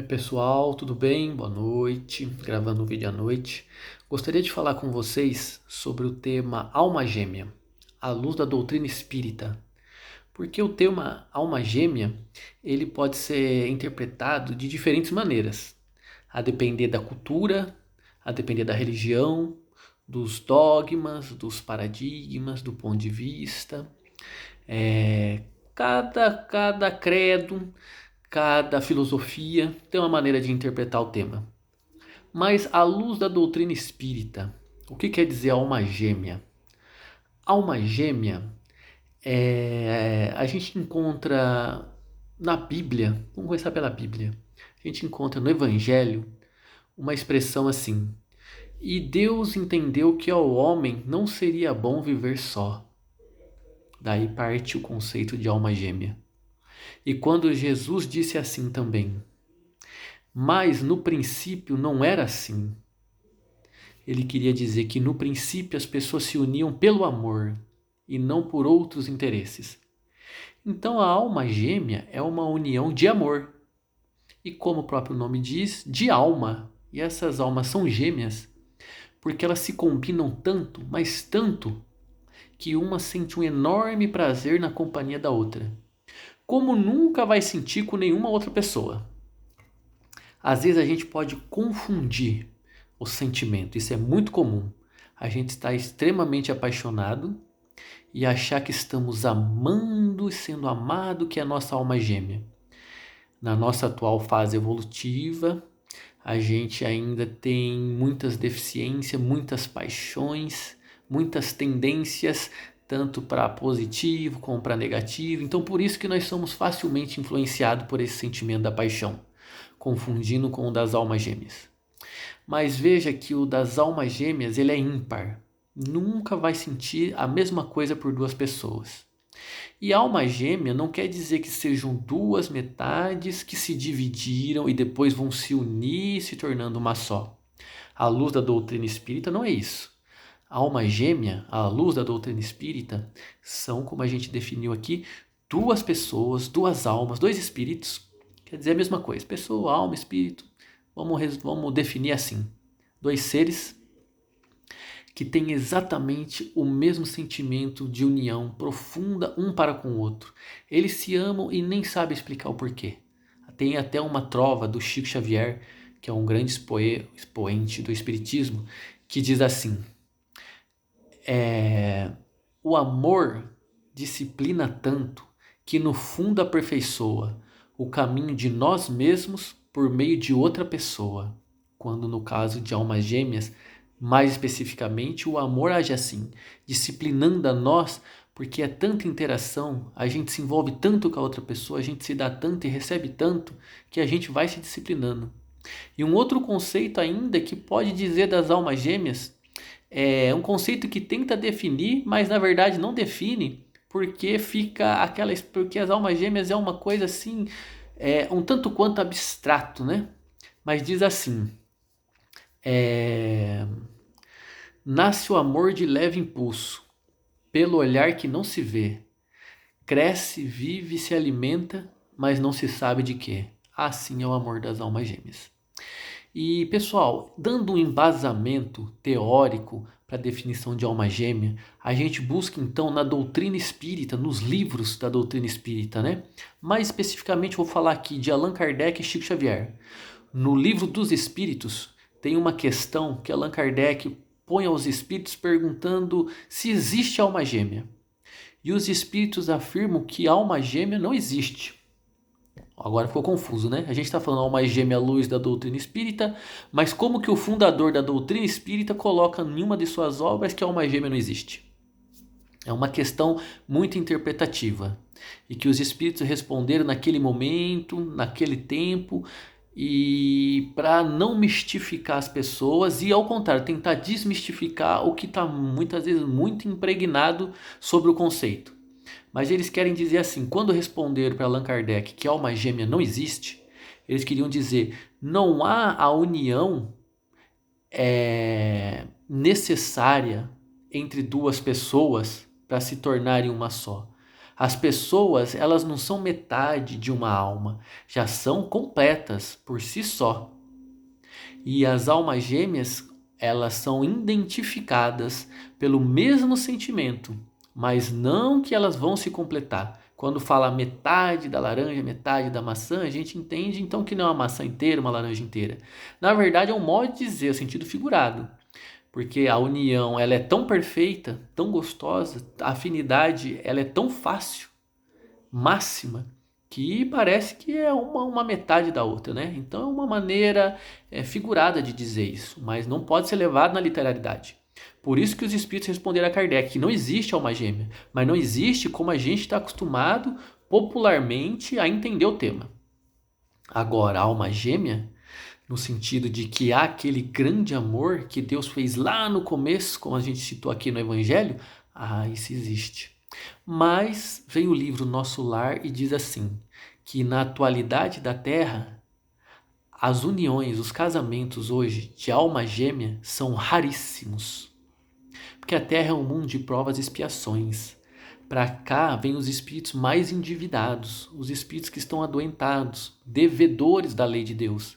Pessoal, tudo bem? Boa noite. Gravando um vídeo à noite. Gostaria de falar com vocês sobre o tema alma gêmea, à luz da doutrina espírita. Porque o tema alma gêmea, ele pode ser interpretado de diferentes maneiras, a depender da cultura, a depender da religião, dos dogmas, dos paradigmas, do ponto de vista. Cada credo, cada filosofia tem uma maneira de interpretar o tema. Mas à luz da doutrina espírita, o que quer dizer alma gêmea? Alma gêmea a gente encontra na Bíblia, vamos começar pela Bíblia, a gente encontra no Evangelho uma expressão assim: e Deus entendeu que ao homem não seria bom viver só. Daí parte o conceito de alma gêmea. E quando Jesus disse assim também: mas no princípio não era assim. Ele queria dizer que no princípio as pessoas se uniam pelo amor e não por outros interesses. Então a alma gêmea é uma união de amor. E como o próprio nome diz, de alma. E essas almas são gêmeas porque elas se combinam tanto, mas tanto, que uma sente um enorme prazer na companhia da outra, como nunca vai sentir com nenhuma outra pessoa. Às vezes a gente pode confundir o sentimento, isso é muito comum. A gente está extremamente apaixonado e achar que estamos amando e sendo amado, que é a nossa alma gêmea. Na nossa atual fase evolutiva, a gente ainda tem muitas deficiências, muitas paixões, muitas tendências, tanto para positivo como para negativo. Então, por isso que nós somos facilmente influenciados por esse sentimento da paixão, confundindo com o das almas gêmeas. Mas veja que o das almas gêmeas ele é ímpar. Nunca vai sentir a mesma coisa por duas pessoas. E alma gêmea não quer dizer que sejam duas metades que se dividiram e depois vão se unir, se tornando uma só. À luz da doutrina espírita não é isso. A alma gêmea, à luz da doutrina espírita, são, como a gente definiu aqui, duas pessoas, duas almas, dois espíritos. Quer dizer a mesma coisa. Pessoa, alma, espírito. Vamos definir assim. Dois seres que têm exatamente o mesmo sentimento de união profunda um para com o outro. Eles se amam e nem sabem explicar o porquê. Tem até uma trova do Chico Xavier, que é um grande expoente do espiritismo, que diz assim: o amor disciplina tanto que no fundo aperfeiçoa o caminho de nós mesmos por meio de outra pessoa. Quando no caso de almas gêmeas, mais especificamente, o amor age assim, disciplinando a nós, porque é tanta interação, a gente se envolve tanto com a outra pessoa, a gente se dá tanto e recebe tanto, que a gente vai se disciplinando. E um outro conceito ainda que pode dizer das almas gêmeas é um conceito que tenta definir, mas na verdade não define, porque as almas gêmeas é uma coisa assim, um tanto quanto abstrato, né? Mas diz assim: é, nasce o amor de leve impulso, pelo olhar que não se vê, cresce, vive, se alimenta, mas não se sabe de quê. Assim é o amor das almas gêmeas. E, pessoal, dando um embasamento teórico para a definição de alma gêmea, a gente busca então na doutrina espírita, nos livros da doutrina espírita, né? Mais especificamente, vou falar aqui de Allan Kardec e Chico Xavier. No livro dos Espíritos, tem uma questão que Allan Kardec põe aos espíritos perguntando se existe alma gêmea. E os espíritos afirmam que alma gêmea não existe. Agora ficou confuso, né? A gente está falando alma gêmea à luz da doutrina espírita, mas como que o fundador da doutrina espírita coloca em uma de suas obras que a alma gêmea não existe? É uma questão muito interpretativa e que os espíritos responderam naquele momento, naquele tempo, e para não mistificar as pessoas e, ao contrário, tentar desmistificar o que está muitas vezes muito impregnado sobre o conceito. Mas eles querem dizer assim: quando responderam para Allan Kardec que alma gêmea não existe, eles queriam dizer não há a união necessária entre duas pessoas para se tornarem uma só. As pessoas, elas não são metade de uma alma, já são completas por si só. E as almas gêmeas, elas são identificadas pelo mesmo sentimento, mas não que elas vão se completar. Quando fala metade da laranja, metade da maçã, a gente entende então que não é uma maçã inteira, uma laranja inteira. Na verdade, é um modo de dizer, o sentido figurado. Porque a união, ela é tão perfeita, tão gostosa, a afinidade, ela é tão fácil, máxima, que parece que é uma metade da outra, né? Então é uma maneira figurada de dizer isso, mas não pode ser levado na literalidade. Por isso que os espíritos responderam a Kardec que não existe alma gêmea, mas não existe como a gente está acostumado popularmente a entender o tema. Agora, a alma gêmea, no sentido de que há aquele grande amor que Deus fez lá no começo, como a gente citou aqui no Evangelho, isso existe. Mas vem o livro Nosso Lar e diz assim, que na atualidade da Terra, as uniões, os casamentos hoje de alma gêmea são raríssimos. Porque a Terra é um mundo de provas e expiações. Para cá vêm os espíritos mais endividados, os espíritos que estão adoentados, devedores da lei de Deus.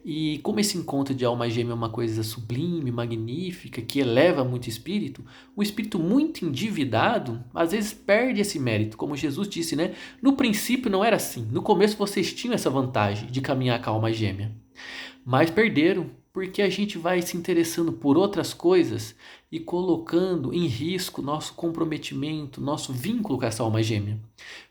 E como esse encontro de alma gêmea é uma coisa sublime, magnífica, que eleva muito o espírito muito endividado, às vezes perde esse mérito. Como Jesus disse, né? No princípio não era assim. No começo vocês tinham essa vantagem de caminhar com a alma gêmea. Mas perderam, porque a gente vai se interessando por outras coisas e colocando em risco nosso comprometimento, nosso vínculo com essa alma gêmea.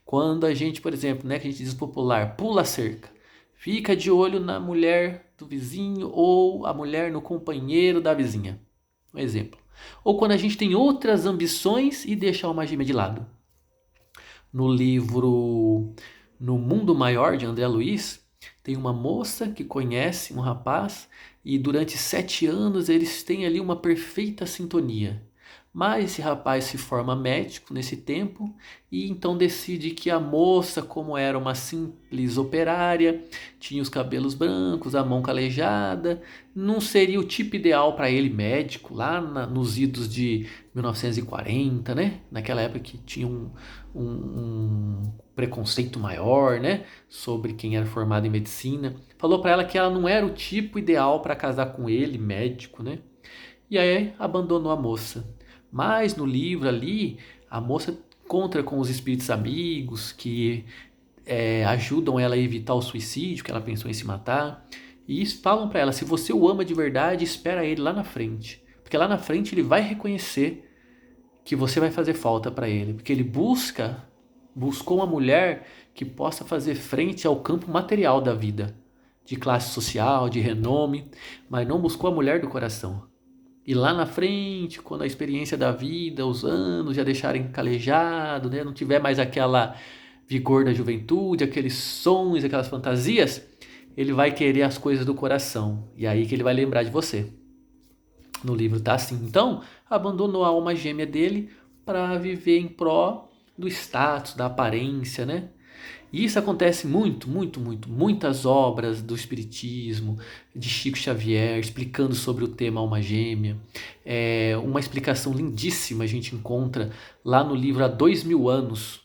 Quando a gente, por exemplo, né, que a gente diz popular, pula a cerca. Fica de olho na mulher do vizinho ou a mulher no companheiro da vizinha. Um exemplo. Ou quando a gente tem outras ambições e deixa a alma gêmea de lado. No livro No Mundo Maior, de André Luiz, tem uma moça que conhece um rapaz e durante 7 anos eles têm ali uma perfeita sintonia. Mas esse rapaz se forma médico nesse tempo e então decide que a moça, como era uma simples operária, tinha os cabelos brancos, a mão calejada, não seria o tipo ideal para ele médico, lá nos idos de 1940, né? Naquela época que tinha um preconceito maior, né? Sobre quem era formado em medicina. Falou para ela que ela não era o tipo ideal para casar com ele, médico, né? E aí abandonou a moça. Mas no livro ali, a moça encontra com os espíritos amigos que ajudam ela a evitar o suicídio, que ela pensou em se matar. E falam para ela, se você o ama de verdade, espera ele lá na frente. Porque lá na frente ele vai reconhecer que você vai fazer falta para ele. Porque ele buscou uma mulher que possa fazer frente ao campo material da vida. De classe social, de renome, mas não buscou a mulher do coração. E lá na frente, quando a experiência da vida, os anos já deixarem calejado, né? Não tiver mais aquela vigor da juventude, aqueles sonhos, aquelas fantasias, ele vai querer as coisas do coração. E aí que ele vai lembrar de você. No livro tá assim. Então, abandonou a alma gêmea dele para viver em pró do status, da aparência, né? E isso acontece muitas obras do Espiritismo, de Chico Xavier, explicando sobre o tema alma gêmea. Uma explicação lindíssima a gente encontra lá no livro Há 2000 anos,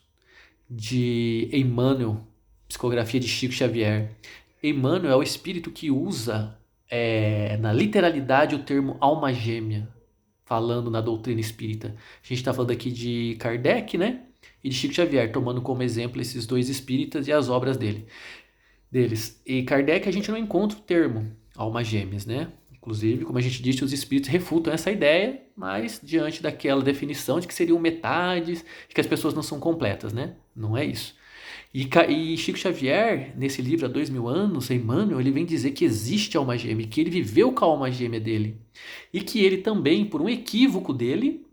de Emmanuel, psicografia de Chico Xavier. Emmanuel é o espírito que usa, na literalidade, o termo alma gêmea, falando na doutrina espírita. A gente está falando aqui de Kardec, né? E de Chico Xavier, tomando como exemplo esses dois espíritas e as obras deles. E Kardec a gente não encontra o termo almas gêmeas, né? Inclusive, como a gente disse, os espíritos refutam essa ideia, mas diante daquela definição de que seriam metades, de que as pessoas não são completas, né? Não é isso. E Chico Xavier, nesse livro Há 2000 anos, Emmanuel, ele vem dizer que existe alma gêmea, que ele viveu com a alma gêmea dele. E que ele também, por um equívoco dele,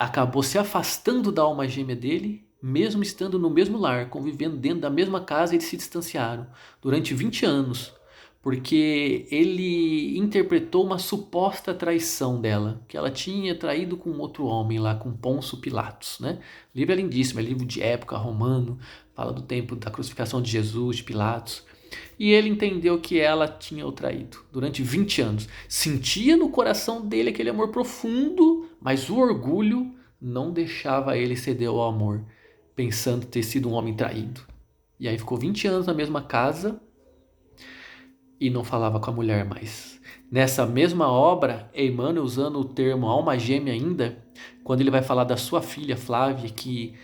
acabou se afastando da alma gêmea dele, mesmo estando no mesmo lar, convivendo dentro da mesma casa, eles se distanciaram durante 20 anos, porque ele interpretou uma suposta traição dela, que ela tinha traído com outro homem lá, com Pôncio Pilatos, né? O livro é lindíssimo, é livro de época romano, fala do tempo da crucificação de Jesus, de Pilatos. E ele entendeu que ela tinha o traído durante 20 anos. Sentia no coração dele aquele amor profundo, mas o orgulho não deixava ele ceder ao amor, pensando ter sido um homem traído. E aí ficou 20 anos na mesma casa e não falava com a mulher mais. Nessa mesma obra, Emmanuel, usando o termo alma gêmea ainda, quando ele vai falar da sua filha Flávia, que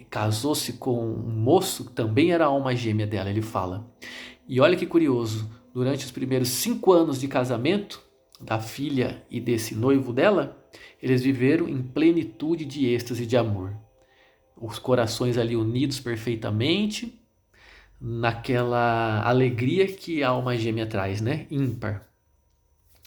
casou-se com um moço, também era a alma gêmea dela, ele fala. E olha que curioso, durante os primeiros 5 anos de casamento da filha e desse noivo dela, eles viveram em plenitude de êxtase de amor. Os corações ali unidos perfeitamente, naquela alegria que a alma gêmea traz, né? Ímpar.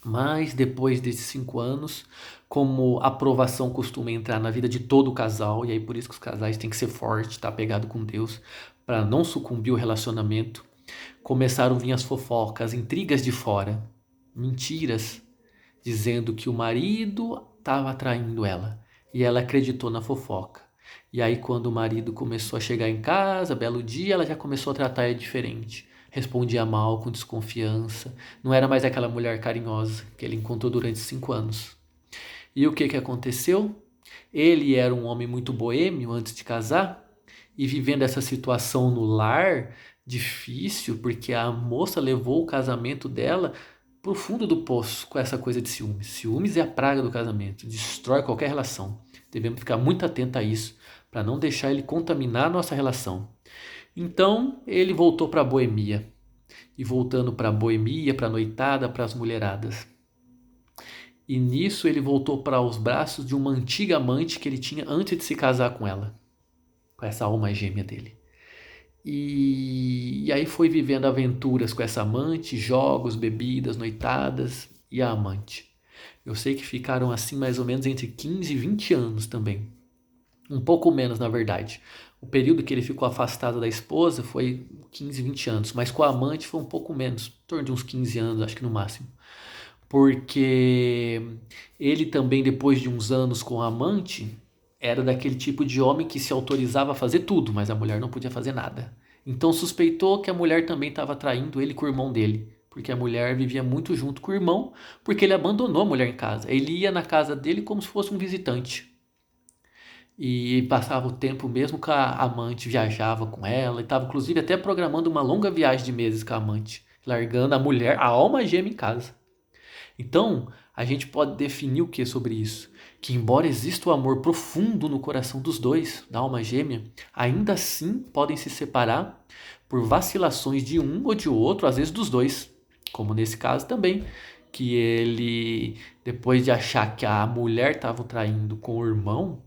Mas depois desses 5 anos, como a aprovação costuma entrar na vida de todo casal, e aí por isso que os casais têm que ser fortes, estar apegado com Deus, para não sucumbir o relacionamento, começaram a vir as fofocas, as intrigas de fora, mentiras, dizendo que o marido estava traindo ela. E ela acreditou na fofoca. E aí quando o marido começou a chegar em casa, belo dia, ela já começou a tratar ele diferente. Respondia mal, com desconfiança. Não era mais aquela mulher carinhosa que ele encontrou durante 5 anos. E o que aconteceu? Ele era um homem muito boêmio antes de casar e vivendo essa situação no lar difícil, porque a moça levou o casamento dela pro fundo do poço com essa coisa de ciúmes. Ciúmes é a praga do casamento, destrói qualquer relação. Devemos ficar muito atentos a isso, para não deixar ele contaminar a nossa relação. Então, ele voltou para a boemia. E voltando para a boemia, para a noitada, para as mulheradas. E nisso ele voltou para os braços de uma antiga amante que ele tinha antes de se casar com ela. Com essa alma gêmea dele. E aí foi vivendo aventuras com essa amante, jogos, bebidas, noitadas e a amante. Eu sei que ficaram assim mais ou menos entre 15 e 20 anos também. Um pouco menos, na verdade. O período que ele ficou afastado da esposa foi 15, 20 anos, mas com a amante foi um pouco menos, em torno de uns 15 anos, acho que no máximo. Porque ele também, depois de uns anos com a amante, era daquele tipo de homem que se autorizava a fazer tudo, mas a mulher não podia fazer nada. Então suspeitou que a mulher também estava traindo ele com o irmão dele, porque a mulher vivia muito junto com o irmão, porque ele abandonou a mulher em casa. Ele ia na casa dele como se fosse um visitante. E passava o tempo mesmo com a amante, viajava com ela, e estava inclusive até programando uma longa viagem de meses com a amante, largando a mulher, a alma gêmea em casa. Então, a gente pode definir o que sobre isso? Que embora exista o amor profundo no coração dos dois, da alma gêmea, ainda assim podem se separar por vacilações de um ou de outro, às vezes dos dois. Como nesse caso também, que ele, depois de achar que a mulher estava traindo com o irmão,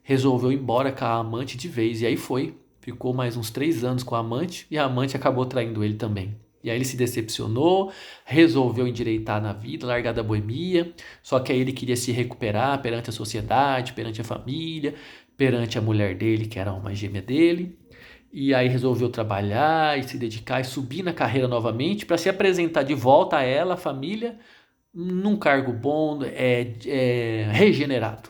resolveu ir embora com a amante de vez. E aí foi. Ficou mais uns 3 anos com a amante e a amante acabou traindo ele também. E aí ele se decepcionou, resolveu endireitar na vida, largar da boemia, só que aí ele queria se recuperar perante a sociedade, perante a família, perante a mulher dele, que era uma gêmea dele. E aí resolveu trabalhar e se dedicar e subir na carreira novamente para se apresentar de volta a ela, a família, num cargo bom, regenerado.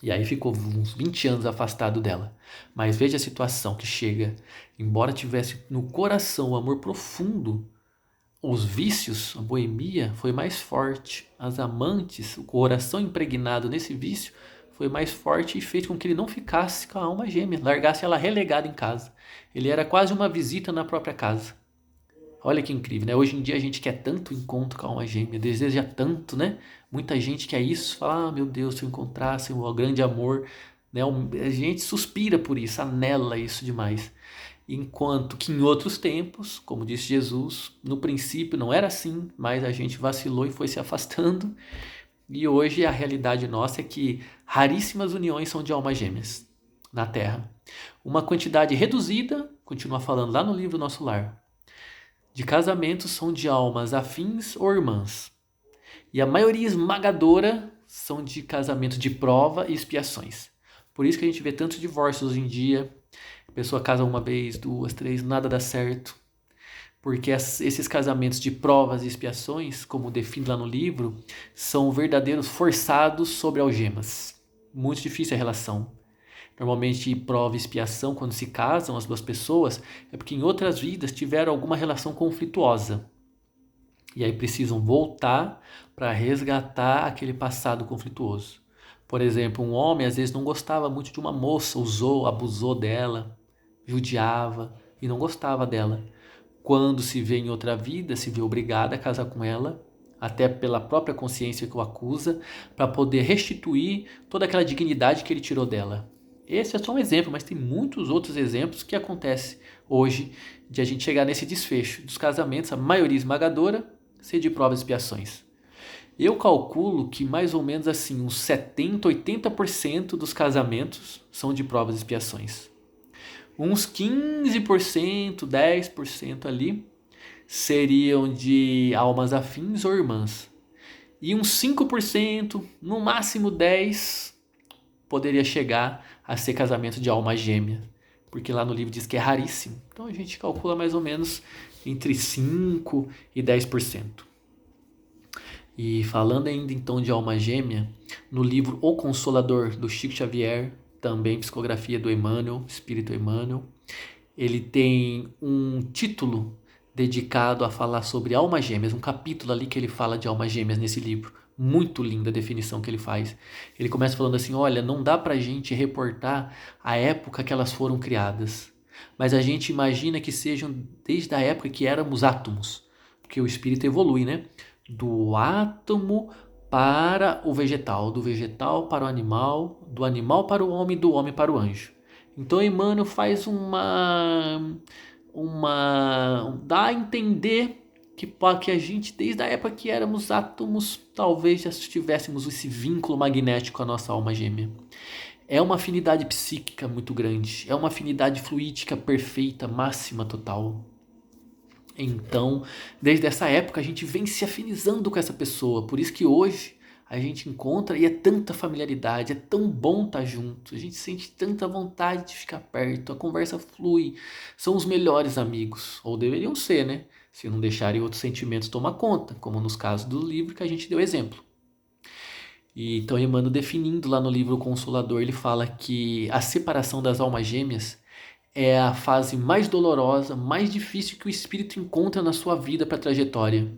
E aí ficou uns 20 anos afastado dela. Mas veja a situação que chega. Embora tivesse no coração o amor profundo, os vícios, a boemia, foi mais forte. As amantes, o coração impregnado nesse vício, foi mais forte e fez com que ele não ficasse com a alma gêmea, largasse ela relegada em casa. Ele era quase uma visita na própria casa. Olha que incrível, né? Hoje em dia a gente quer tanto encontro com a alma gêmea, deseja tanto, né? Muita gente quer isso, fala, meu Deus, se eu encontrasse o grande amor, né? A gente suspira por isso, anela isso demais. Enquanto que em outros tempos, como disse Jesus, no princípio não era assim, mas a gente vacilou e foi se afastando. E hoje a realidade nossa é que raríssimas uniões são de almas gêmeas na Terra. Uma quantidade reduzida, continua falando lá no livro Nosso Lar, de casamentos são de almas afins ou irmãs. E a maioria esmagadora são de casamentos de prova e expiações. Por isso que a gente vê tantos divórcios hoje em dia. A pessoa casa uma vez, 2, 3, nada dá certo. Porque esses casamentos de provas e expiações, como define lá no livro, são verdadeiros forçados sobre algemas. Muito difícil a relação. Normalmente, prova e expiação, quando se casam as duas pessoas, é porque em outras vidas tiveram alguma relação conflituosa. E aí precisam voltar para resgatar aquele passado conflituoso. Por exemplo, um homem às vezes não gostava muito de uma moça, usou, abusou dela, judiava e não gostava dela. Quando se vê em outra vida, se vê obrigado a casar com ela, até pela própria consciência que o acusa, para poder restituir toda aquela dignidade que ele tirou dela. Esse é só um exemplo, mas tem muitos outros exemplos que acontecem hoje de a gente chegar nesse desfecho dos casamentos, a maioria esmagadora ser de provas e expiações. Eu calculo que mais ou menos assim, uns 70, 80% dos casamentos são de provas e expiações. Uns 15%, 10% ali seriam de almas afins ou irmãs. E uns 5%, no máximo 10%, poderia chegar a ser casamento de alma gêmea. Porque lá no livro diz que é raríssimo. Então a gente calcula mais ou menos entre 5% e 10%. E falando ainda então de alma gêmea, no livro O Consolador, do Chico Xavier, também psicografia do Emmanuel, Espírito Emmanuel, ele tem um título dedicado a falar sobre almas gêmeas, um capítulo ali que ele fala de almas gêmeas nesse livro. Muito linda a definição que ele faz. Ele começa falando assim, olha, não dá pra gente reportar a época que elas foram criadas, mas a gente imagina que sejam desde a época que éramos átomos, porque o espírito evolui, né? Do átomo para o vegetal, do vegetal para o animal, do animal para o homem, do homem para o anjo. Então Emmanuel faz dá a entender que a gente, desde a época que éramos átomos, talvez já tivéssemos esse vínculo magnético com a nossa alma gêmea. É uma afinidade psíquica muito grande, é uma afinidade fluídica perfeita, máxima, total. Então, desde essa época a gente vem se afinizando com essa pessoa, por isso que hoje a gente encontra e é tanta familiaridade, é tão bom estar junto, a gente sente tanta vontade de ficar perto, a conversa flui, são os melhores amigos, ou deveriam ser, né? Se não deixarem outros sentimentos tomar conta, como nos casos do livro que a gente deu exemplo. E então Emmanuel definindo lá no livro O Consolador, ele fala que a separação das almas gêmeas é a fase mais dolorosa, mais difícil que o espírito encontra na sua vida para a trajetória.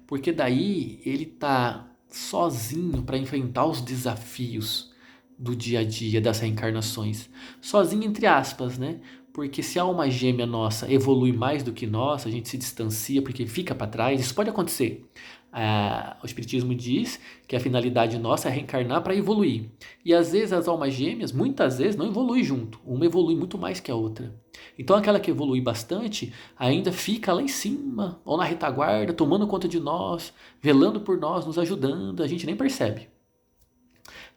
Porque daí ele está sozinho para enfrentar os desafios do dia a dia das reencarnações. Sozinho entre aspas, né? Porque se a alma gêmea nossa evolui mais do que nós, a gente se distancia porque fica para trás, isso pode acontecer. O Espiritismo diz que a finalidade nossa é reencarnar para evoluir. E às vezes as almas gêmeas, muitas vezes, não evoluem junto. Uma evolui muito mais que a outra. Então aquela que evolui bastante ainda fica lá em cima, ou na retaguarda, tomando conta de nós, velando por nós, nos ajudando, a gente nem percebe.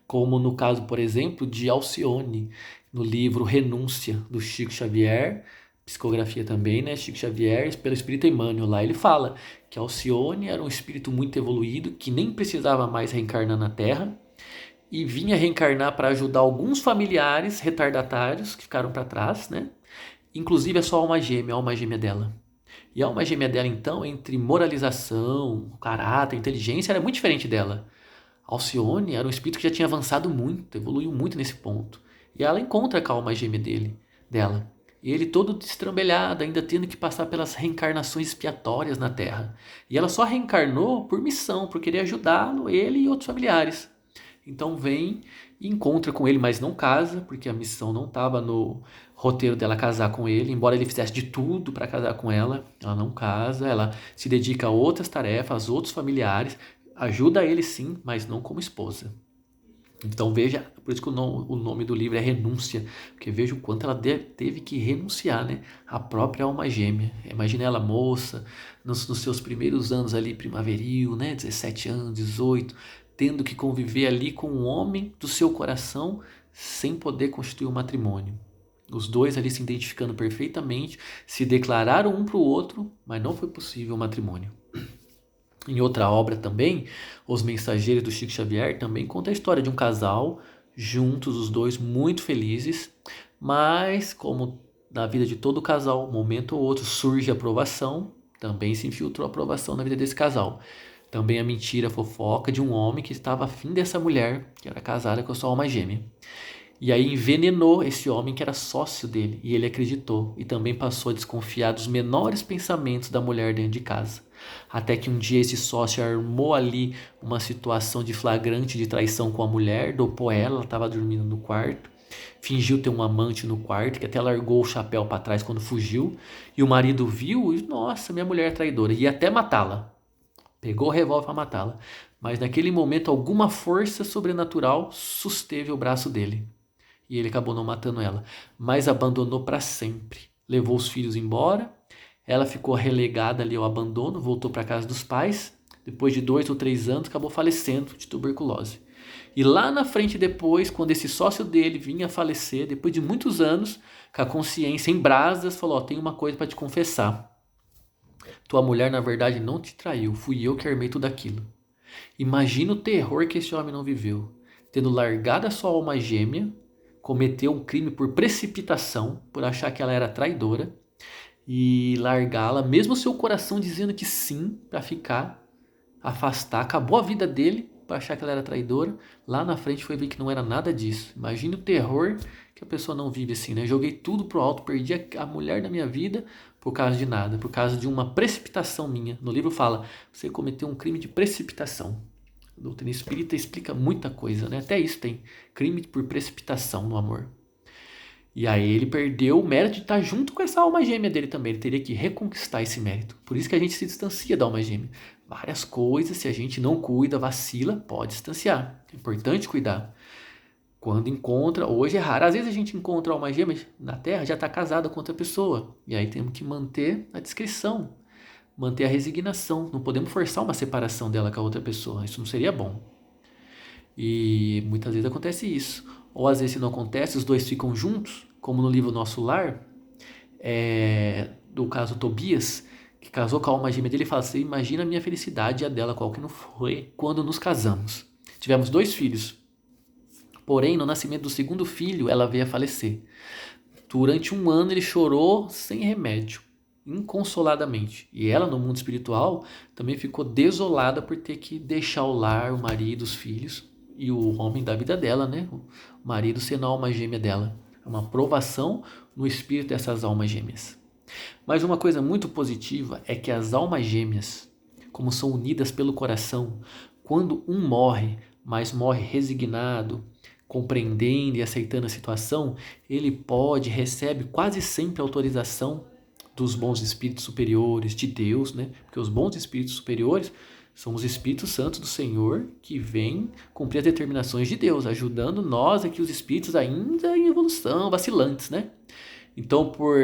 Como no caso, por exemplo, de Alcione, no livro Renúncia, do Chico Xavier, psicografia também, né? Chico Xavier, pelo Espírito Emmanuel. Lá ele fala que Alcione era um espírito muito evoluído, que nem precisava mais reencarnar na Terra, e vinha reencarnar para ajudar alguns familiares retardatários que ficaram para trás, né? Inclusive a sua a alma gêmea dela. E a alma gêmea dela, então, entre moralização, caráter, inteligência, era muito diferente dela. Alcione era um espírito que já tinha avançado muito, evoluiu muito nesse ponto. E ela encontra com a alma gêmea dela. E ele todo destrambelhado, ainda tendo que passar pelas reencarnações expiatórias na Terra. E ela só reencarnou por missão, por querer ajudá-lo, ele e outros familiares. Então vem e encontra com ele, mas não casa, porque a missão não estava no roteiro dela casar com ele, embora ele fizesse de tudo para casar com ela. Ela não casa, ela se dedica a outras tarefas, a outros familiares, ajuda ele sim, mas não como esposa. Então veja, por isso que o nome do livro é Renúncia, porque veja o quanto ela teve que renunciar, né? A própria alma gêmea. Imagina ela moça, nos seus primeiros anos ali, primaveril, né? 17 anos, 18, tendo que conviver ali com um homem do seu coração sem poder constituir um matrimônio. Os dois ali se identificando perfeitamente, se declararam um para o outro, mas não foi possível o matrimônio. Em outra obra também, Os Mensageiros do Chico Xavier, também conta a história de um casal, juntos os dois, muito felizes, mas como na vida de todo casal, um momento ou outro surge a aprovação, também se infiltrou a aprovação na vida desse casal. Também a mentira, a fofoca de um homem que estava afim dessa mulher, que era casada com a sua alma gêmea. E aí envenenou esse homem que era sócio dele, e ele acreditou, e também passou a desconfiar dos menores pensamentos da mulher dentro de casa. Até que um dia esse sócio armou ali uma situação de flagrante de traição com a mulher, dopou ela estava dormindo no quarto, fingiu ter um amante no quarto, que até largou o chapéu para trás quando fugiu, e o marido viu e, nossa, minha mulher é traidora, ia até matá-la. Pegou o revólver para matá-la, mas naquele momento alguma força sobrenatural susteve o braço dele. E ele acabou não matando ela, mas abandonou para sempre. Levou os filhos embora, ela ficou relegada ali ao abandono, voltou para casa dos pais. Depois de 2 ou 3 anos, acabou falecendo de tuberculose. E lá na frente depois, quando esse sócio dele vinha a falecer, depois de muitos anos, com a consciência em brasas, falou, tem uma coisa para te confessar. Tua mulher, na verdade, não te traiu, fui eu que armei tudo aquilo. Imagina o terror que esse homem não viveu. Tendo largado a sua alma gêmea, cometeu um crime por precipitação, por achar que ela era traidora, e largá-la, mesmo seu coração dizendo que sim, para ficar, afastar. Acabou a vida dele para achar que ela era traidora. Lá na frente foi ver que não era nada disso. Imagina o terror que a pessoa não vive assim, né? Joguei tudo pro alto, perdi a mulher da minha vida por causa de nada, por causa de uma precipitação minha. No livro fala, você cometeu um crime de precipitação. A doutrina espírita explica muita coisa, né? Até isso tem crime por precipitação no amor. E aí ele perdeu o mérito de estar junto com essa alma gêmea dele também. Ele teria que reconquistar esse mérito. Por isso que a gente se distancia da alma gêmea. Várias coisas, se a gente não cuida, vacila, pode distanciar. É importante cuidar. Quando encontra, hoje é raro. Às vezes a gente encontra a alma gêmea na Terra, já está casada com outra pessoa. E aí temos que manter a discrição, manter a resignação. Não podemos forçar uma separação dela com a outra pessoa. Isso não seria bom. E muitas vezes acontece isso. Ou às vezes se não acontece, os dois ficam juntos, como no livro Nosso Lar, do caso Tobias, que casou com a alma gêmea dele, e fala assim, imagina a minha felicidade e a dela, qual que não foi, quando nos casamos. Tivemos 2 filhos. Porém, no nascimento do segundo filho, ela veio a falecer. Durante 1 ano ele chorou sem remédio, inconsoladamente. E ela, no mundo espiritual, também ficou desolada por ter que deixar o lar, o marido, os filhos, e o homem da vida dela, né? O marido sendo a alma gêmea dela. É uma provação no espírito dessas almas gêmeas. Mas uma coisa muito positiva é que as almas gêmeas, como são unidas pelo coração, quando um morre, mas morre resignado, compreendendo e aceitando a situação, ele recebe quase sempre autorização dos bons espíritos superiores, de Deus, né? Porque os bons espíritos superiores são os Espíritos Santos do Senhor que vêm cumprir as determinações de Deus, ajudando nós aqui, os espíritos ainda em evolução, vacilantes, né? Então, por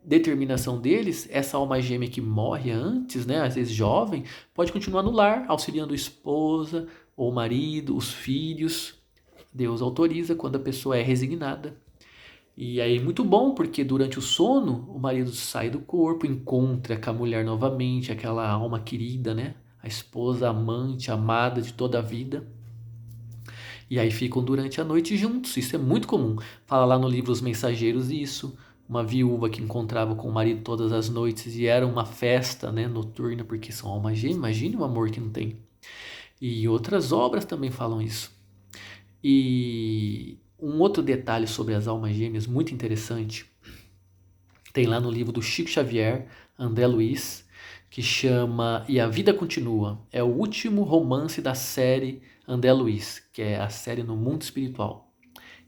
determinação deles, essa alma gêmea que morre antes, né, às vezes jovem, pode continuar no lar, auxiliando a esposa, ou o marido, os filhos. Deus autoriza quando a pessoa é resignada. E aí muito bom, porque durante o sono, o marido sai do corpo, encontra com a mulher novamente, aquela alma querida, né? A esposa, amante, amada de toda a vida. E aí ficam durante a noite juntos, isso é muito comum. Fala lá no livro Os Mensageiros isso. Uma viúva que encontrava com o marido todas as noites e era uma festa, né, noturna, porque são almas gêmeas, imagine o amor que não tem. E outras obras também falam isso. E um outro detalhe sobre as almas gêmeas muito interessante, tem lá no livro do Chico Xavier, André Luiz, que chama E a Vida Continua. É o último romance da série André Luiz, que é a série no mundo espiritual.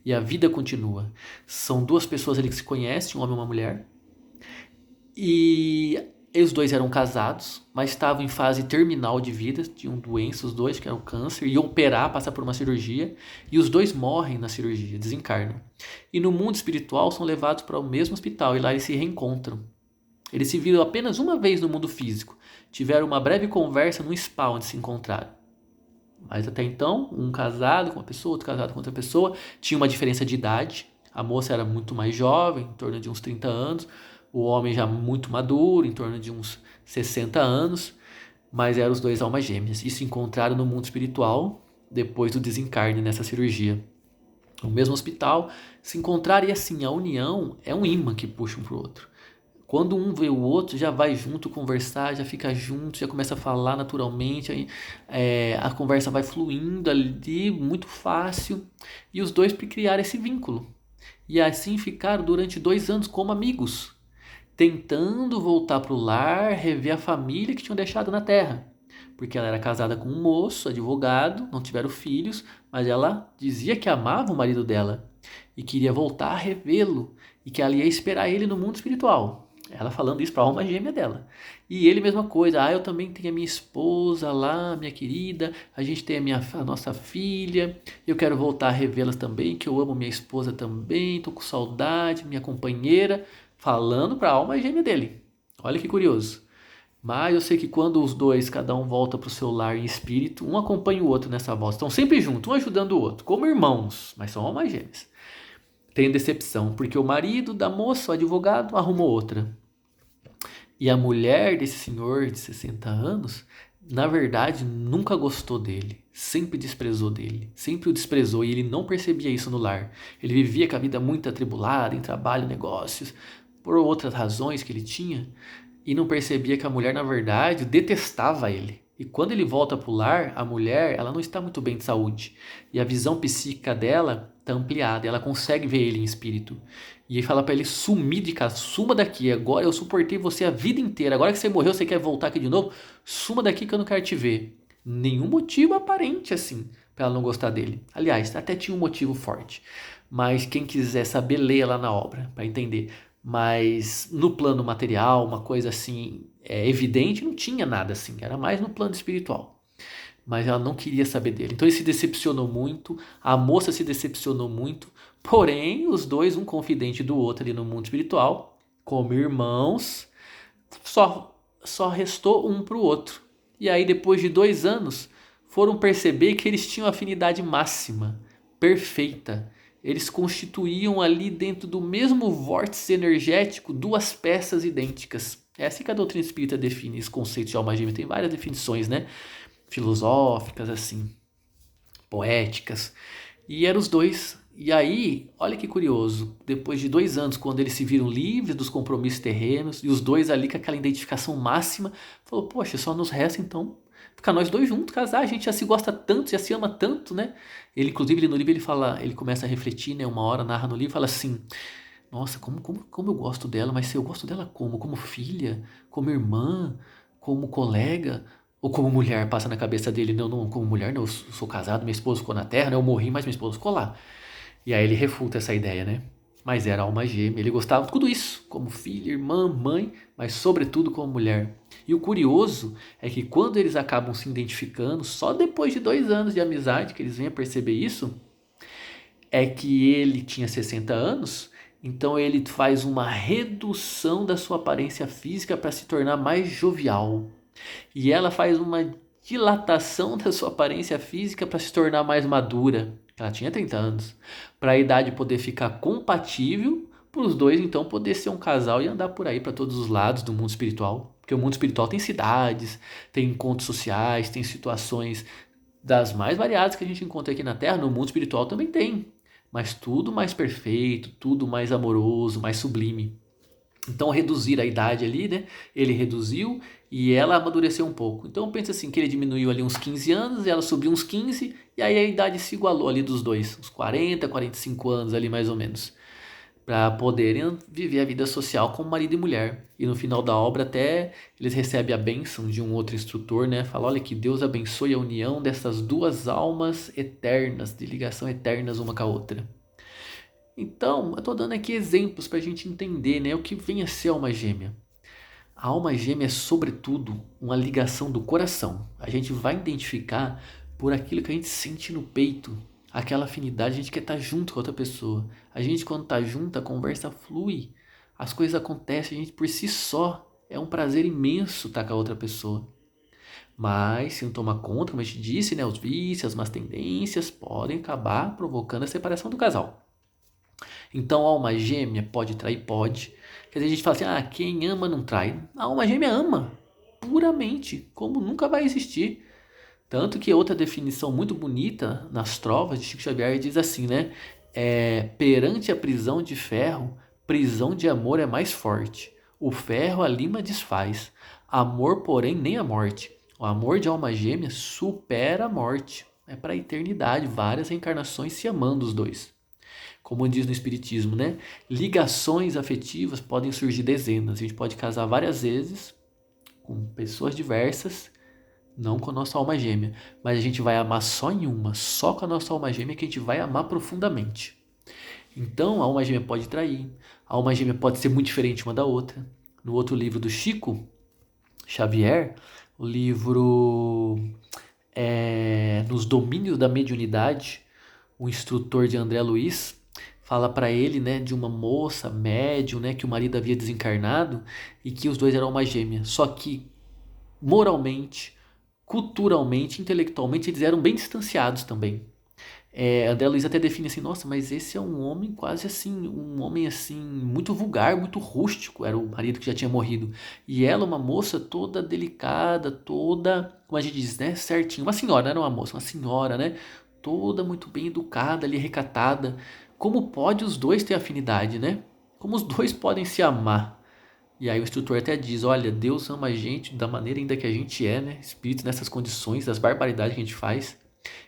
E a vida continua. São 2 pessoas ali que se conhecem, um homem e uma mulher. E os 2 eram casados, mas estavam em fase terminal de vida, tinham doença, os 2, que eram câncer, iam operar, passar por uma cirurgia, e os 2 morrem na cirurgia, desencarnam. E no mundo espiritual são levados para o mesmo hospital, e lá eles se reencontram. Eles se viram apenas uma vez no mundo físico, tiveram uma breve conversa num spa onde se encontraram. Mas até então, um casado com uma pessoa, outro casado com outra pessoa, tinha uma diferença de idade, a moça era muito mais jovem, em torno de uns 30 anos, o homem já muito maduro, em torno de uns 60 anos, mas eram os 2 almas gêmeas. E se encontraram no mundo espiritual depois do desencarne nessa cirurgia. No mesmo hospital, se encontraram e assim, a união é um imã que puxa um para o outro. Quando um vê o outro, já vai junto conversar, já fica junto, já começa a falar naturalmente, aí, a conversa vai fluindo ali, muito fácil, e os dois criaram esse vínculo. E assim ficaram durante 2 anos como amigos, tentando voltar para o lar, rever a família que tinham deixado na terra. Porque ela era casada com um moço, advogado, não tiveram filhos, mas ela dizia que amava o marido dela e queria voltar a revê-lo e que ela ia esperar ele no mundo espiritual. Ela falando isso para a alma gêmea dela. E ele, mesma coisa. Eu também tenho a minha esposa lá, minha querida. A gente tem a nossa filha. Eu quero voltar a revê-las também, que eu amo minha esposa também. Tô com saudade, minha companheira. Falando para a alma gêmea dele. Olha que curioso. Mas eu sei que quando os dois, cada um volta para o seu lar em espírito, um acompanha o outro nessa volta. Estão sempre juntos, um ajudando o outro, como irmãos, mas são almas gêmeas. Tem decepção, porque o marido da moça, o advogado, arrumou outra. E a mulher desse senhor de 60 anos, na verdade, nunca gostou dele. Sempre desprezou dele. Sempre o desprezou e ele não percebia isso no lar. Ele vivia com a vida muito atribulada, em trabalho, negócios, por outras razões que ele tinha. E não percebia que a mulher, na verdade, detestava ele. E quando ele volta pro lar, a mulher, ela não está muito bem de saúde. E a visão psíquica dela está ampliada. Ela consegue ver ele em espírito. E ele fala para ele sumir de casa. Suma daqui. Agora eu suportei você a vida inteira. Agora que você morreu, você quer voltar aqui de novo? Suma daqui que eu não quero te ver. Nenhum motivo aparente assim para ela não gostar dele. Aliás, até tinha um motivo forte. Mas quem quiser saber, leia lá na obra para entender. Mas no plano material, uma coisa assim evidente, não tinha nada assim, era mais no plano espiritual. Mas ela não queria saber dele. Então ele se decepcionou muito, a moça se decepcionou muito, porém os dois, um confidente do outro ali no mundo espiritual, como irmãos, só restou um para o outro. E aí depois de 2 anos, foram perceber que eles tinham afinidade máxima, perfeita. Eles constituíam ali dentro do mesmo vórtice energético duas peças idênticas. É assim que a doutrina espírita define esse conceito de alma gêmea. Tem várias definições, né? Filosóficas, assim, poéticas. E eram os dois. E aí, olha que curioso, depois de 2 anos, quando eles se viram livres dos compromissos terrenos, e os dois ali com aquela identificação máxima, falou, poxa, só nos resta então ficar nós dois juntos, casar, a gente já se gosta tanto, já se ama tanto, né? Ele, inclusive, no livro ele fala, ele começa a refletir, né? Uma hora narra no livro, fala assim, nossa, como eu gosto dela, mas se eu gosto dela como? Como filha, como irmã, como colega, ou como mulher, passa na cabeça dele, não, como mulher, não, eu sou casado, minha esposa ficou na terra, né? Eu morri, mas minha esposa ficou lá. E aí ele refuta essa ideia, né? Mas era alma gêmea, ele gostava de tudo isso, como filha, irmã, mãe, mas sobretudo como mulher. E o curioso é que quando eles acabam se identificando, só depois de 2 anos de amizade que eles vêm a perceber isso, é que ele tinha 60 anos, então ele faz uma redução da sua aparência física para se tornar mais jovial. E ela faz uma dilatação da sua aparência física para se tornar mais madura. Ela tinha 30 anos. Para a idade poder ficar compatível, para os dois então poder ser um casal e andar por aí para todos os lados do mundo espiritual. Porque o mundo espiritual tem cidades, tem encontros sociais, tem situações das mais variadas que a gente encontra aqui na Terra. No mundo espiritual também tem. Mas tudo mais perfeito, tudo mais amoroso, mais sublime. Então reduzir a idade ali, né? Ele reduziu e ela amadureceu um pouco. Então pensa assim, que ele diminuiu ali uns 15 anos, ela subiu uns 15 e aí a idade se igualou ali dos dois, uns 40, 45 anos ali mais ou menos, para poderem viver a vida social como marido e mulher. E no final da obra até eles recebem a bênção de um outro instrutor, né? Fala, olha, que Deus abençoe a união dessas duas almas eternas, de ligação eternas uma com a outra. Então, eu estou dando aqui exemplos para a gente entender, né, o que vem a ser a alma gêmea. A alma gêmea é, sobretudo, uma ligação do coração. A gente vai identificar por aquilo que a gente sente no peito, aquela afinidade, a gente quer estar junto com a outra pessoa. A gente, quando está junto, a conversa flui, as coisas acontecem, a gente por si só, é um prazer imenso estar com a outra pessoa. Mas, se não tomar conta, como a gente disse, né, os vícios, as más tendências podem acabar provocando a separação do casal. Então, a alma gêmea pode trair? Pode. Quer dizer, a gente fala assim, quem ama não trai. A alma gêmea ama, puramente, como nunca vai existir. Tanto que outra definição muito bonita nas trovas de Chico Xavier diz assim, né? Perante a prisão de ferro, prisão de amor é mais forte. O ferro a lima desfaz. Amor, porém, nem a morte. O amor de alma gêmea supera a morte. É para a eternidade, várias reencarnações se amando os dois. Como diz no Espiritismo, né? Ligações afetivas podem surgir dezenas. A gente pode casar várias vezes com pessoas diversas, não com a nossa alma gêmea. Mas a gente vai amar só em uma, só com a nossa alma gêmea que a gente vai amar profundamente. Então, a alma gêmea pode trair. A alma gêmea pode ser muito diferente uma da outra. No outro livro do Chico Xavier, o livro Nos Domínios da Mediunidade, o instrutor de André Luiz fala para ele, né, de uma moça médium, né, que o marido havia desencarnado e que os dois eram alma gêmea. Só que moralmente, culturalmente, intelectualmente, eles eram bem distanciados também. André Luiz até define assim, nossa, mas esse é um homem quase assim, um homem assim, muito vulgar, muito rústico, era o marido que já tinha morrido. E ela, uma moça toda delicada, toda, como a gente diz, né, certinho, uma senhora, não era uma moça, uma senhora, né, toda muito bem educada ali, recatada. Como pode os dois ter afinidade, né? Como os dois podem se amar? E aí o instrutor até diz, olha, Deus ama a gente da maneira ainda que a gente é, né? Espíritos nessas condições, das barbaridades que a gente faz.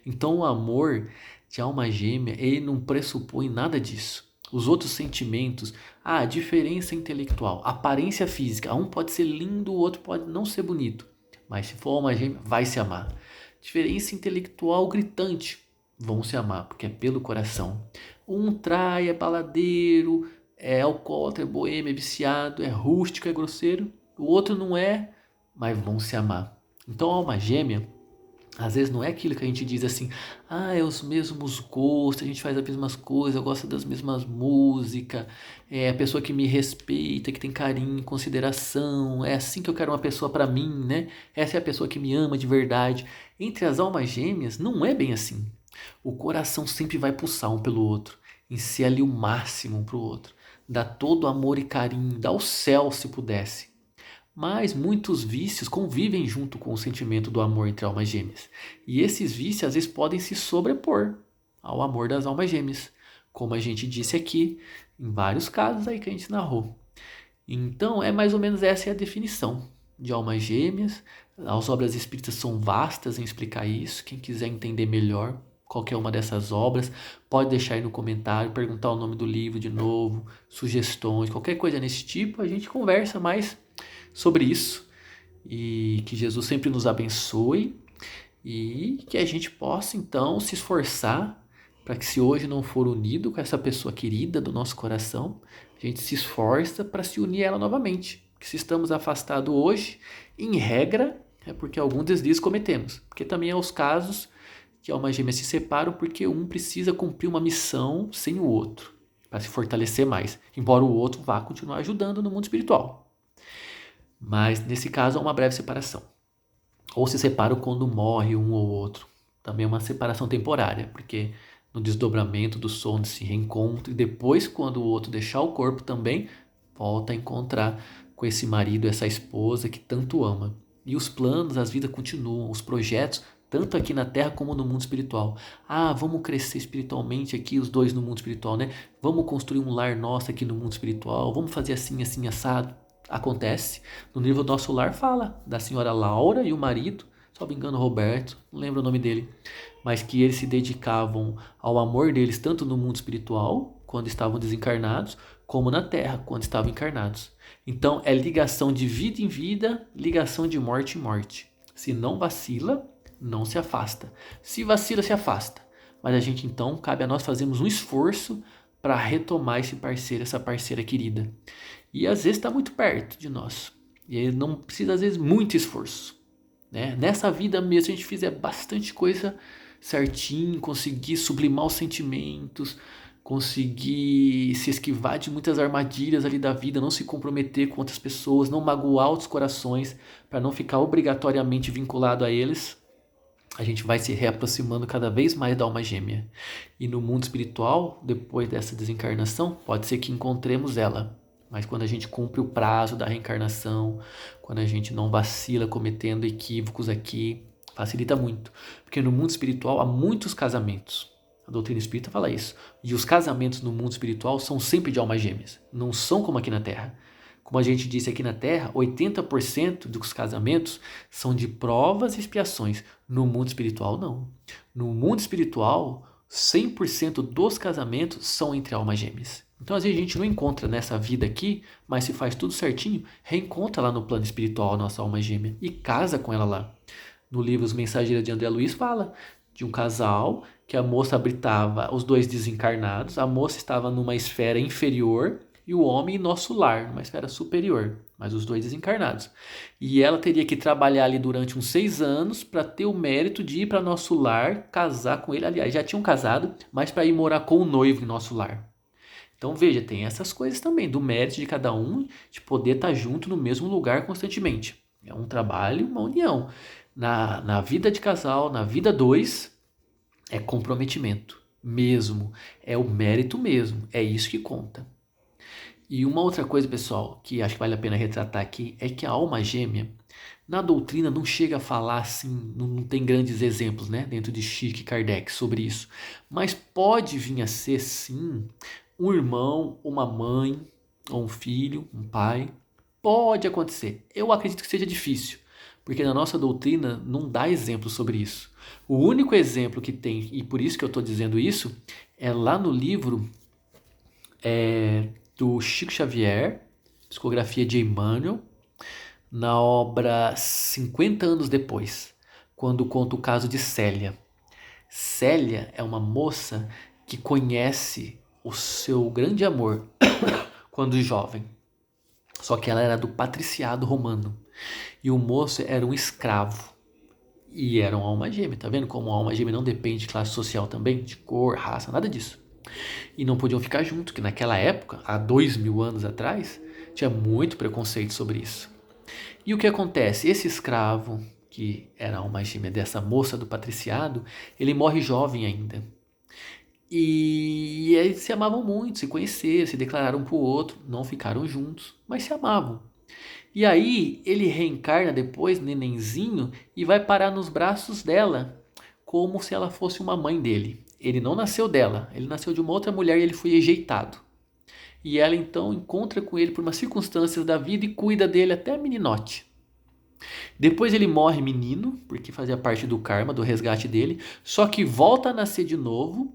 Então o amor de alma gêmea, ele não pressupõe nada disso. Os outros sentimentos, a diferença intelectual, aparência física, um pode ser lindo, o outro pode não ser bonito. Mas se for alma gêmea, vai se amar. Diferença intelectual gritante, vão se amar, porque é pelo coração. Um trai, é baladeiro, é alcoólatra, é boêmio, é viciado, é rústico, é grosseiro. O outro não é, mas vão se amar. Então a alma gêmea, às vezes não é aquilo que a gente diz assim, é os mesmos gostos, a gente faz as mesmas coisas, eu gosto das mesmas músicas, é a pessoa que me respeita, que tem carinho, consideração, é assim que eu quero uma pessoa para mim, né? Essa é a pessoa que me ama de verdade. Entre as almas gêmeas, não é bem assim. O coração sempre vai pulsar um pelo outro, em ser ali o máximo um pro outro, dá todo amor e carinho, dá o céu se pudesse. Mas muitos vícios convivem junto com o sentimento do amor entre almas gêmeas. E esses vícios às vezes podem se sobrepor ao amor das almas gêmeas, como a gente disse aqui, em vários casos aí que a gente narrou. Então é mais ou menos essa é a definição de almas gêmeas. As obras espíritas são vastas em explicar isso. Quem quiser entender melhor qualquer uma dessas obras, pode deixar aí no comentário, perguntar o nome do livro de novo, sugestões, qualquer coisa nesse tipo, a gente conversa mais sobre isso e que Jesus sempre nos abençoe e que a gente possa então se esforçar para que se hoje não for unido com essa pessoa querida do nosso coração, a gente se esforça para se unir a ela novamente. Que se estamos afastados hoje, em regra, é porque algum deslize cometemos. Porque também é os casos que almas gêmeas se separam porque um precisa cumprir uma missão sem o outro, para se fortalecer mais, embora o outro vá continuar ajudando no mundo espiritual. Mas nesse caso há uma breve separação. Ou se separam quando morre um ou outro. Também é uma separação temporária, porque no desdobramento do sono se reencontra e depois, quando o outro deixar o corpo também, volta a encontrar com esse marido, essa esposa que tanto ama. E os planos, as vidas continuam, os projetos, tanto aqui na Terra como no mundo espiritual. Vamos crescer espiritualmente aqui, os dois no mundo espiritual, né? Vamos construir um lar nosso aqui no mundo espiritual, vamos fazer assim, assim, assado. Acontece. No livro do Nosso Lar fala da senhora Laura e o marido, só me engano, Roberto, não lembro o nome dele, mas que eles se dedicavam ao amor deles tanto no mundo espiritual, quando estavam desencarnados, como na Terra, quando estavam encarnados. Então é ligação de vida em vida, ligação de morte em morte. Se não vacila, não se afasta. Se vacila, se afasta. Mas a gente então, cabe a nós fazermos um esforço para retomar esse parceiro, essa parceira querida. E às vezes está muito perto de nós. E aí não precisa, às vezes, muito esforço. Né? Nessa vida mesmo, se a gente fizer bastante coisa certinho, conseguir sublimar os sentimentos, conseguir se esquivar de muitas armadilhas ali da vida, não se comprometer com outras pessoas, não magoar os corações, para não ficar obrigatoriamente vinculado a eles, a gente vai se reaproximando cada vez mais da alma gêmea. E no mundo espiritual, depois dessa desencarnação, pode ser que encontremos ela. Mas quando a gente cumpre o prazo da reencarnação, quando a gente não vacila cometendo equívocos aqui, facilita muito. Porque no mundo espiritual há muitos casamentos. A doutrina espírita fala isso. E os casamentos no mundo espiritual são sempre de almas gêmeas. Não são como aqui na Terra. Como a gente disse aqui na Terra, 80% dos casamentos são de provas e expiações. No mundo espiritual, não. No mundo espiritual, 100% dos casamentos são entre almas gêmeas. Então, às vezes, a gente não encontra nessa vida aqui, mas se faz tudo certinho, reencontra lá no plano espiritual a nossa alma gêmea e casa com ela lá. No livro Os Mensageiros de André Luiz fala de um casal que a moça habitava, os dois desencarnados, a moça estava numa esfera inferior e o homem em nosso lar, numa esfera superior, mas os dois desencarnados. E ela teria que trabalhar ali durante uns 6 anos para ter o mérito de ir para nosso lar, casar com ele. Aliás, já tinham casado, mas para ir morar com o noivo em nosso lar. Então veja, tem essas coisas também, do mérito de cada um, de poder estar junto no mesmo lugar constantemente. É um trabalho, uma união. Na vida de casal, na vida dois, é comprometimento mesmo. É o mérito mesmo. É isso que conta. E uma outra coisa, pessoal, que acho que vale a pena retratar aqui, é que a alma gêmea, na doutrina, não chega a falar assim, não tem grandes exemplos, né, dentro de Chico e Kardec sobre isso. Mas pode vir a ser, sim, um irmão, uma mãe, ou um filho, um pai. Pode acontecer. Eu acredito que seja difícil, porque na nossa doutrina não dá exemplo sobre isso. O único exemplo que tem, e por isso que eu estou dizendo isso, é lá no livro do Chico Xavier, Psicografia de Emmanuel, na obra 50 anos depois, quando conta o caso de Célia. Célia é uma moça que conhece o seu grande amor quando jovem. Só que ela era do patriciado romano. E o moço era um escravo. E era uma alma gêmea, tá vendo como a alma gêmea não depende de classe social também, de cor, raça, nada disso. E não podiam ficar juntos, que naquela época, há 2000 anos atrás, tinha muito preconceito sobre isso. E o que acontece? Esse escravo, que era a alma gêmea dessa moça do patriciado, ele morre jovem ainda. E eles se amavam muito, se conheceram, se declararam um pro outro, não ficaram juntos, mas se amavam. E aí ele reencarna depois, nenenzinho, e vai parar nos braços dela, como se ela fosse uma mãe dele. Ele não nasceu dela, ele nasceu de uma outra mulher e ele foi ejeitado. E ela então encontra com ele por umas circunstâncias da vida e cuida dele até meninote. Depois ele morre menino, porque fazia parte do karma, do resgate dele, só que volta a nascer de novo,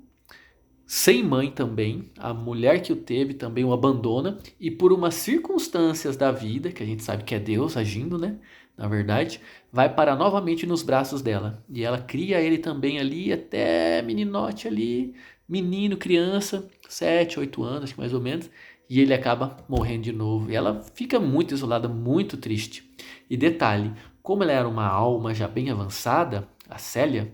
sem mãe também, a mulher que o teve também o abandona, e por umas circunstâncias da vida, que a gente sabe que é Deus agindo, né? Na verdade, vai parar novamente nos braços dela. E ela cria ele também ali, até meninote ali, menino, criança, 7, 8 anos, acho que mais ou menos, e ele acaba morrendo de novo. E ela fica muito isolada, muito triste. E detalhe, como ela era uma alma já bem avançada, a Célia,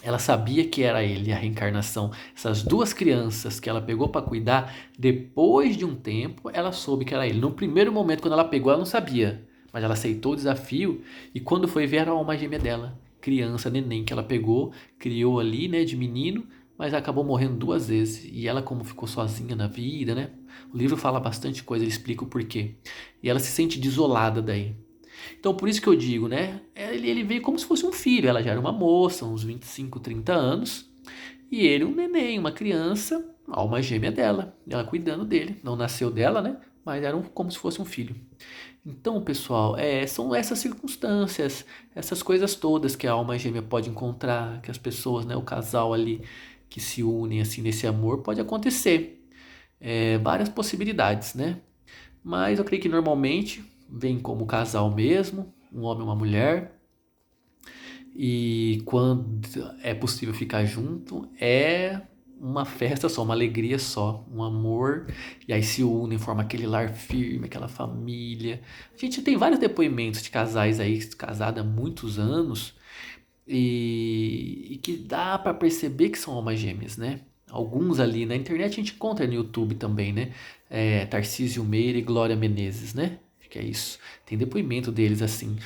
ela sabia que era ele, a reencarnação. Essas duas crianças que ela pegou para cuidar, depois de um tempo, ela soube que era ele. No primeiro momento, quando ela pegou, ela não sabia. Mas ela aceitou o desafio e quando foi ver, era a alma gêmea dela. Criança, neném, que ela pegou, criou ali, né, de menino, mas acabou morrendo 2 vezes. E ela, como ficou sozinha na vida, né? O livro fala bastante coisa, ele explica o porquê. E ela se sente desolada daí. Então, por isso que eu digo, né? Ele veio como se fosse um filho. Ela já era uma moça, uns 25, 30 anos. E ele, um neném, uma criança, alma gêmea dela. Ela cuidando dele. Não nasceu dela, né? Mas era como se fosse um filho. Então, pessoal, são essas circunstâncias, essas coisas todas que a alma gêmea pode encontrar, que as pessoas, né? O casal ali que se unem assim nesse amor, pode acontecer. Várias possibilidades, né? Mas eu creio que normalmente vem como casal mesmo, um homem e uma mulher. E quando é possível ficar junto, é uma festa só, uma alegria só, um amor. E aí se unem, formam aquele lar firme, aquela família. A gente tem vários depoimentos de casais aí, casados há muitos anos, e que dá para perceber que são almas gêmeas, né? Alguns ali na internet a gente encontra no YouTube também, né? Tarcísio Meira e Glória Menezes, né? Acho que é isso. Tem depoimento deles assim,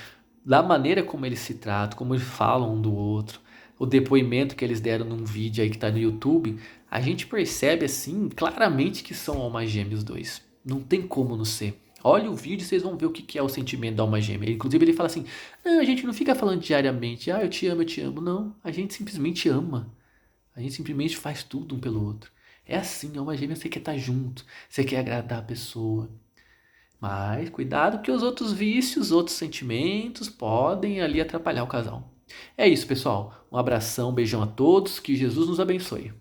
da maneira como eles se tratam, como eles falam um do outro, o depoimento que eles deram num vídeo aí que tá no YouTube, a gente percebe assim claramente que são almas gêmeas os dois. Não tem como não ser. Olha o vídeo e vocês vão ver o que é o sentimento da alma gêmea. Inclusive ele fala assim, não, a gente não fica falando diariamente, eu te amo, eu te amo. Não, a gente simplesmente ama. A gente simplesmente faz tudo um pelo outro. É assim, a alma gêmea você quer estar junto, você quer agradar a pessoa. Mas cuidado que os outros vícios, outros sentimentos podem ali atrapalhar o casal. É isso, pessoal. Um abração, um beijão a todos, que Jesus nos abençoe.